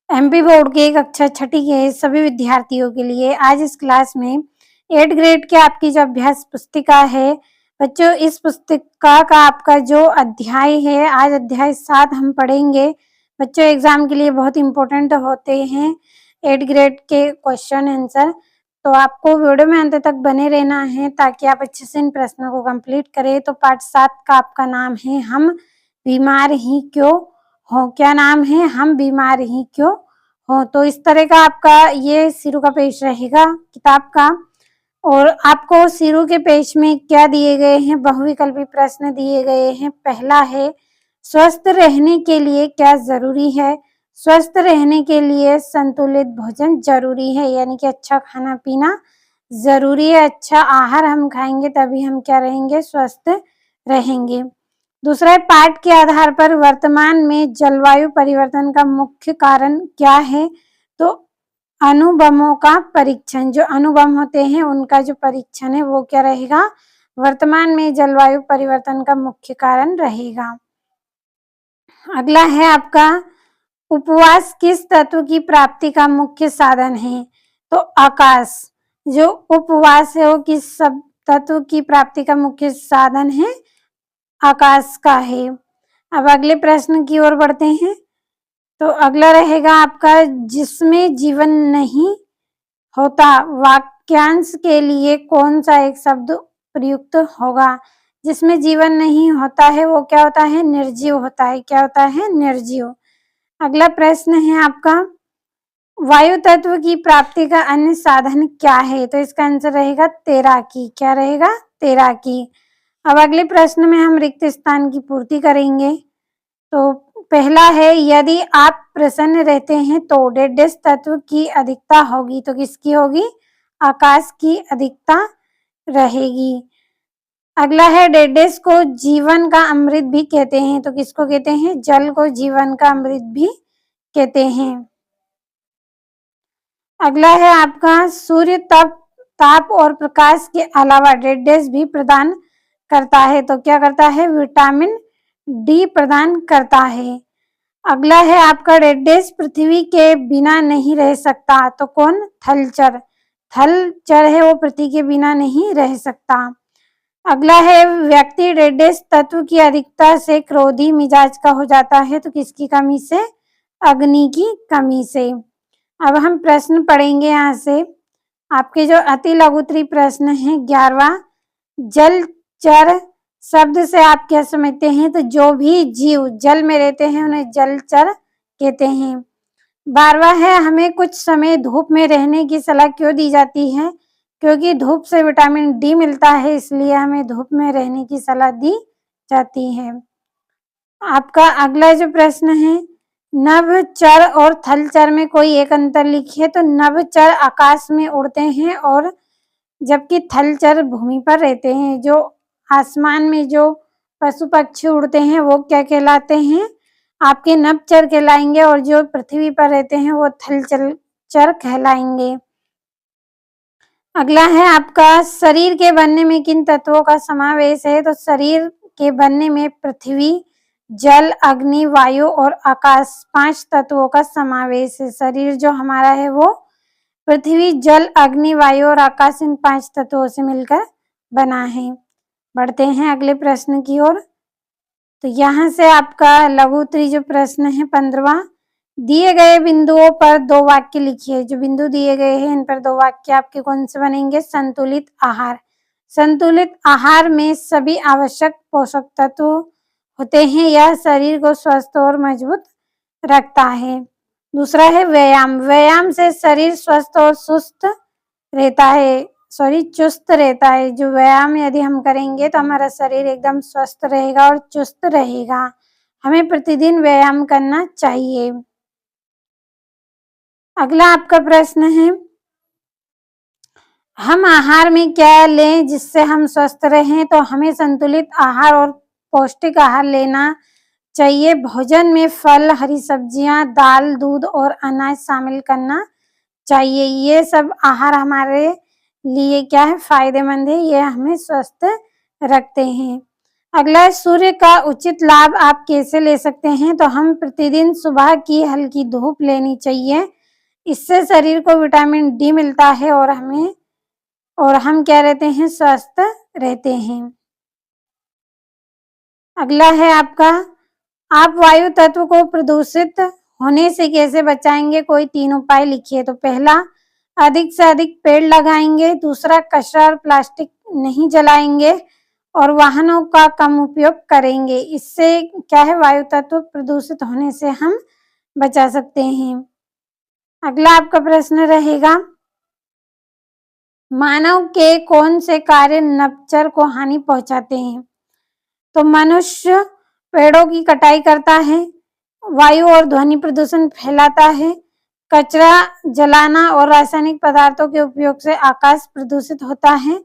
MP board के कक्षा छठी के सभी विद्यार्थियों के लिए आज इस क्लास में 8th ग्रेड के आपकी जो अभ्यास पुस्तिका है बच्चों, इस पुस्तिका का आपका जो अध्याय है आज अध्याय 7 हम पढ़ेंगे। बच्चों एग्जाम के लिए बहुत इंपॉर्टेंट होते हैं 8th ग्रेड के क्वेश्चन आंसर, तो आपको वीडियो में अंत तक बने रहना है ताकि आप अच्छे से इन प्रश्नों को कंप्लीट करें। तो पार्ट 7 का आपका नाम है हम बीमार ही क्यों हो। क्या नाम है? हम बीमार ही क्यों हो। तो इस तरह का आपका ये शुरू का पेज रहेगा किताब का, और आपको शुरू के पेज में क्या दिए गए हैं? बहुविकल्पी प्रश्न दिए गए हैं। पहला है स्वस्थ रहने के लिए क्या जरूरी है? स्वस्थ रहने के लिए संतुलित भोजन जरूरी है, यानी कि अच्छा खाना पीना जरूरी है। अच्छा आहार हम खाएंगे तभी हम क्या रहेंगे? स्वस्थ रहेंगे। दूसरा है पाठ के आधार पर वर्तमान में जलवायु परिवर्तन का मुख्य कारण क्या है? तो अणुबमों का परीक्षण, जो अणुबम होते हैं उनका जो परीक्षण है वो क्या रहेगा? वर्तमान में जलवायु परिवर्तन का मुख्य कारण रहेगा। अगला है आपका उपवास किस तत्व की प्राप्ति का मुख्य साधन है? तो आकाश। जो उपवास है वो किस सब तत्व की प्राप्ति का मुख्य साधन है? आकाश का है। अब अगले प्रश्न की ओर बढ़ते हैं। तो अगला रहेगा आपका जिसमें जीवन नहीं होता वाक्यांश के लिए कौन सा एक शब्द प्रयुक्त होगा? जिसमें जीवन नहीं होता है वो क्या होता है? निर्जीव होता है। क्या होता है? निर्जीव। अगला प्रश्न है आपका वायु तत्व की प्राप्ति का अन्य साधन क्या है? तो इसका आंसर रहेगा तैराकी। क्या रहेगा? तैराकी। अब अगले प्रश्न में हम रिक्त स्थान की पूर्ति करेंगे। तो पहला है यदि आप प्रसन्न रहते हैं तो डेडेस तत्व की अधिकता होगी। तो किसकी होगी? आकाश की अधिकता रहेगी। अगला है डेडेस को जीवन का अमृत भी कहते हैं। तो किसको कहते हैं? जल को जीवन का अमृत भी कहते हैं। अगला है आपका सूर्य ताप और प्रकाश के अलावा डेडेस भी प्रदान करता है। तो क्या करता है? विटामिन डी प्रदान करता है। अगला है आपका डेडेस पृथ्वी के बिना नहीं रह सकता। तो कौन? थलचर। थलचर है वो पृथ्वी के बिना नहीं रह सकता। अगला है व्यक्ति डेडेस तत्व की अधिकता से क्रोधी मिजाज का हो जाता है। तो किसकी कमी से? अग्नि की कमी से। अब हम प्रश्न पढ़ेंगे यहाँ से। आपके जो अति लघुत्तरी प्रश्न है 11वां, जलचर शब्द से आप क्या समझते हैं? तो जो भी जीव जल में रहते हैं उन्हें जलचर कहते हैं। 12वां है हमें कुछ समय धूप में रहने की सलाह क्यों दी जाती है? क्योंकि धूप से विटामिन डी मिलता है, इसलिए हमें धूप में रहने की सलाह दी जाती है। आपका अगला जो प्रश्न है नभचर और थलचर में कोई एक अंतर लिखिए। तो नभचर आकाश में उड़ते हैं और जबकि थलचर भूमि पर रहते हैं। जो आसमान में जो पशु पक्षी उड़ते हैं वो क्या कहलाते हैं? आपके नभचर कहलाएंगे, और जो पृथ्वी पर रहते हैं वो थलचर कहलाएंगे। अगला है आपका शरीर के बनने में किन तत्वों का समावेश है? तो शरीर के बनने में पृथ्वी, जल, अग्नि, वायु और आकाश 5 तत्वों का समावेश है। शरीर जो हमारा है वो पृथ्वी, जल, अग्नि, वायु और आकाश इन 5 तत्वों से मिलकर बना है। बढ़ते हैं अगले प्रश्न की ओर। तो यहाँ से आपका लघुत्तरी जो प्रश्न है 15वां, दिए गए बिंदुओं पर 2 वाक्य लिखिए। जो बिंदु दिए गए हैं इन पर 2 वाक्य आपके कौन से बनेंगे? संतुलित आहार। संतुलित आहार में सभी आवश्यक पोषक तत्व होते हैं। यह शरीर को स्वस्थ और मजबूत रखता है। दूसरा है व्यायाम। व्यायाम से शरीर स्वस्थ और चुस्त रहता है। जो व्यायाम यदि हम करेंगे तो हमारा शरीर एकदम स्वस्थ रहेगा और चुस्त रहेगा। हमें प्रतिदिन व्यायाम करना चाहिए। अगला आपका प्रश्न है हम आहार में क्या लें जिससे हम स्वस्थ रहें? तो हमें संतुलित आहार और पौष्टिक आहार लेना चाहिए। भोजन में फल, हरी सब्जियां, दाल, दूध और अनाज शामिल करना चाहिए। ये सब आहार हमारे लिए क्या है? फायदेमंद है। ये हमें स्वस्थ रखते हैं। अगला है, सूर्य का उचित लाभ आप कैसे ले सकते हैं? तो हम प्रतिदिन सुबह की हल्की धूप लेनी चाहिए। इससे शरीर को विटामिन डी मिलता है और हम क्या रहते हैं, स्वस्थ रहते हैं। अगला है आपका, आप वायु तत्व को प्रदूषित होने से कैसे बचाएंगे? कोई 3 उपाय लिखिए। तो पहला, अधिक से अधिक पेड़ लगाएंगे। दूसरा, कचरा और प्लास्टिक नहीं जलाएंगे और वाहनों का कम उपयोग करेंगे। इससे क्या है, वायु तत्व प्रदूषित होने से हम बचा सकते हैं। अगला आपका प्रश्न रहेगा, मानव के कौन से कार्य नभचर को हानि पहुंचाते हैं? तो मनुष्य पेड़ों की कटाई करता है, वायु और ध्वनि प्रदूषण फैलाता है, कचरा जलाना और रासायनिक पदार्थों के उपयोग से आकाश प्रदूषित होता है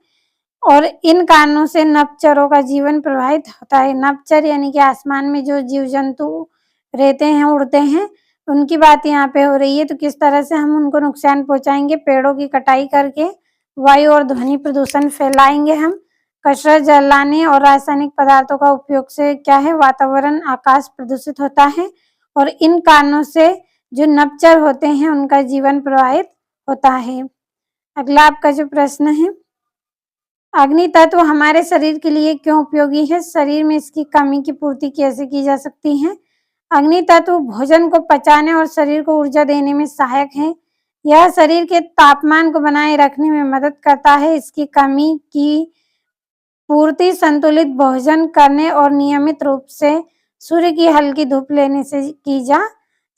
और इन कारणों से नभचरों का जीवन प्रभावित होता है। नभचर यानी कि आसमान में जो जीव जंतु रहते हैं, उड़ते हैं, उनकी बात यहाँ पे हो रही है। तो किस तरह से हम उनको नुकसान पहुंचाएंगे? पेड़ों की कटाई करके, वायु और ध्वनि प्रदूषण फैलाएंगे हम, कचरा जलाने और रासायनिक पदार्थों का उपयोग से क्या है, वातावरण आकाश प्रदूषित होता है और इन कारणों से जो नभचर होते हैं उनका जीवन प्रभावित होता है। अगला आपका जो प्रश्न है, अग्नि तत्व हमारे शरीर के लिए क्यों उपयोगी है? शरीर में इसकी कमी की पूर्ति कैसे की जा सकती है? अग्नि तत्व भोजन को पचाने और शरीर को ऊर्जा देने में सहायक है। यह शरीर के तापमान को बनाए रखने में मदद करता है। इसकी कमी की पूर्ति संतुलित भोजन करने और नियमित रूप से सूर्य की हल्की धूप लेने से की जा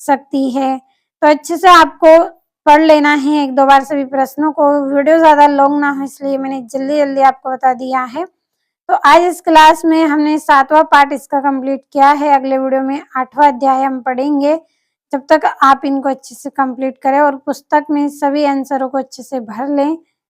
सकती है। तो अच्छे से आपको पढ़ लेना है 1-2 बार सभी प्रश्नों को। वीडियो ज़्यादा लॉन्ग ना हो इसलिए मैंने जल्दी-जल्दी आपको बता दिया है। तो आज इस क्लास में हमने 7वां पार्ट इसका कंप्लीट किया है। अगले वीडियो में 8वां अध्याय हम पढ़ेंगे। जब तक आप इनको अच्छे से कंप्लीट करें और पुस्तक में सभी आंसरों को अच्छे से भर लें।